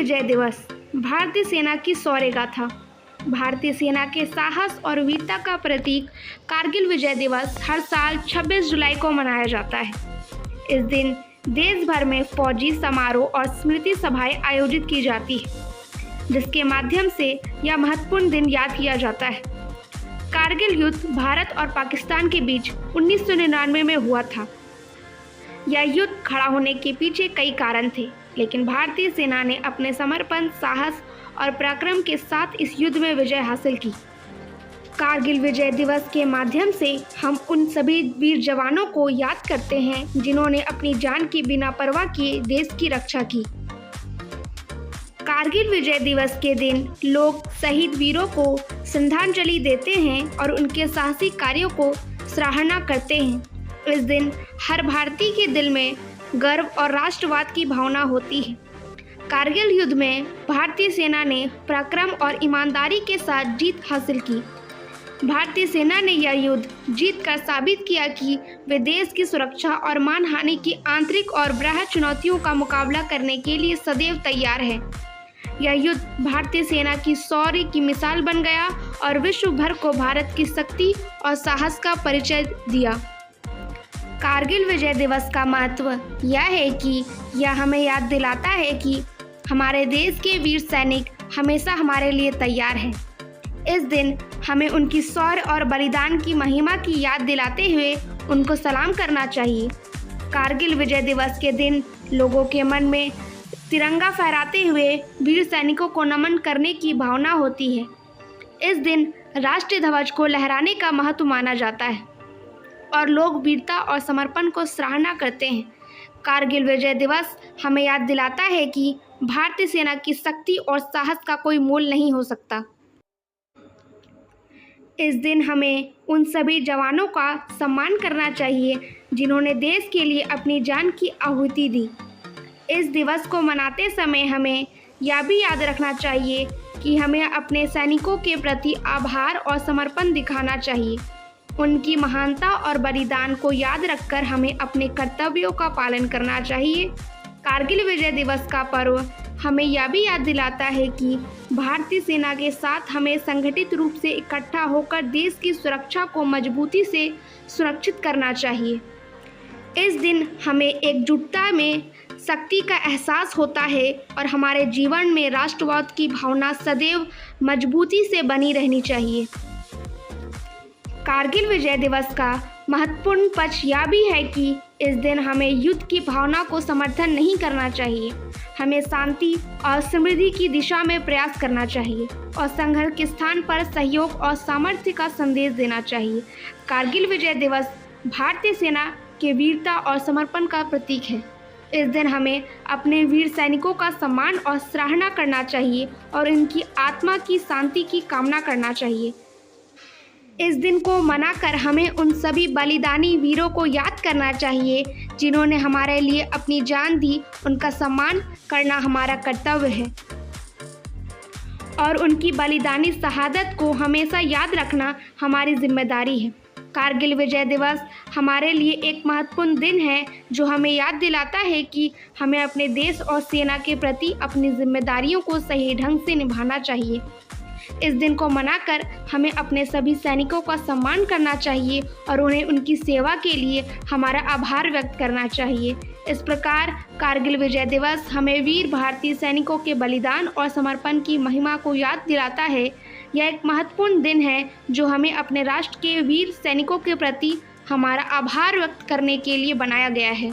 विजय दिवस भारतीय सेना की शौर्य गाथा। भारतीय सेना के साहस और वीरता का प्रतीक कारगिल विजय दिवस हर साल 26 जुलाई को मनाया जाता है। इस दिन देश भर में फौजी समारोह और स्मृति सभाएं आयोजित की जाती है, जिसके माध्यम से यह महत्वपूर्ण दिन याद किया जाता है। कारगिल युद्ध भारत और पाकिस्तान के बीच 1999 में हुआ था। यह युद्ध खड़ा होने के पीछे कई कारण थे, लेकिन भारतीय सेना ने अपने समर्पण, साहस और पराक्रम के साथ इस युद्ध में विजय हासिल की। कारगिल विजय दिवस के माध्यम से हम उन सभी वीर जवानों को याद करते हैं जिन्होंने अपनी जान की बिना परवाह किए देश की रक्षा की। कारगिल विजय दिवस के दिन लोग शहीद वीरों को श्रद्धांजलि देते हैं और उनके साहसिक कार्यों को सराहना करते हैं। इस दिन हर भारतीय के दिल में गर्व और राष्ट्रवाद की भावना होती है। कारगिल युद्ध में भारतीय सेना ने पराक्रम और ईमानदारी के साथ जीत हासिल की। भारतीय सेना ने यह युद्ध जीतकर साबित किया कि वे देश की सुरक्षा और मानहानि की आंतरिक और बाह्य चुनौतियों का मुकाबला करने के लिए सदैव तैयार है। यह युद्ध भारतीय सेना की शौर्य की मिसाल बन गया और विश्व भर को भारत की शक्ति और साहस का परिचय दिया। कारगिल विजय दिवस का महत्व यह है कि यह हमें याद दिलाता है कि हमारे देश के वीर सैनिक हमेशा हमारे लिए तैयार हैं। इस दिन हमें उनकी शौर्य और बलिदान की महिमा की याद दिलाते हुए उनको सलाम करना चाहिए। कारगिल विजय दिवस के दिन लोगों के मन में तिरंगा फहराते हुए वीर सैनिकों को नमन करने की भावना होती है। इस दिन राष्ट्रीय ध्वज को लहराने का महत्व माना जाता है और लोग वीरता और समर्पण को सराहना करते हैं। कारगिल विजय दिवस हमें याद दिलाता है कि भारतीय सेना की शक्ति और साहस का कोई मोल नहीं हो सकता। इस दिन हमें उन सभी जवानों का सम्मान करना चाहिए जिन्होंने देश के लिए अपनी जान की आहुति दी। इस दिवस को मनाते समय हमें यह भी याद रखना चाहिए कि हमें अपने सैनिकों के प्रति आभार और समर्पण दिखाना चाहिए। उनकी महानता और बलिदान को याद रखकर हमें अपने कर्तव्यों का पालन करना चाहिए। कारगिल विजय दिवस का पर्व हमें यह भी याद दिलाता है कि भारतीय सेना के साथ हमें संगठित रूप से इकट्ठा होकर देश की सुरक्षा को मजबूती से सुरक्षित करना चाहिए। इस दिन हमें एकजुटता में शक्ति का एहसास होता है और हमारे जीवन में राष्ट्रवाद की भावना सदैव मजबूती से बनी रहनी चाहिए। कारगिल विजय दिवस का महत्वपूर्ण पक्ष यह भी है कि इस दिन हमें युद्ध की भावना को समर्थन नहीं करना चाहिए। हमें शांति और समृद्धि की दिशा में प्रयास करना चाहिए और संघर्ष के स्थान पर सहयोग और सामर्थ्य का संदेश देना चाहिए। कारगिल विजय दिवस भारतीय सेना के वीरता और समर्पण का प्रतीक है। इस दिन हमें अपने वीर सैनिकों का सम्मान और सराहना करना चाहिए और इनकी आत्मा की शांति की कामना करना चाहिए। इस दिन को मनाकर हमें उन सभी बलिदानी वीरों को याद करना चाहिए जिन्होंने हमारे लिए अपनी जान दी। उनका सम्मान करना हमारा कर्तव्य है और उनकी बलिदानी शहादत को हमेशा याद रखना हमारी जिम्मेदारी है। कारगिल विजय दिवस हमारे लिए एक महत्वपूर्ण दिन है जो हमें याद दिलाता है कि हमें अपने देश और सेना के प्रति अपनी जिम्मेदारियों को सही ढंग से निभाना चाहिए। इस दिन को मनाकर हमें अपने सभी सैनिकों का सम्मान करना चाहिए और उन्हें उनकी सेवा के लिए हमारा आभार व्यक्त करना चाहिए। इस प्रकार कारगिल विजय दिवस हमें वीर भारतीय सैनिकों के बलिदान और समर्पण की महिमा को याद दिलाता है। यह एक महत्वपूर्ण दिन है जो हमें अपने राष्ट्र के वीर सैनिकों के प्रति हमारा आभार व्यक्त करने के लिए बनाया गया है।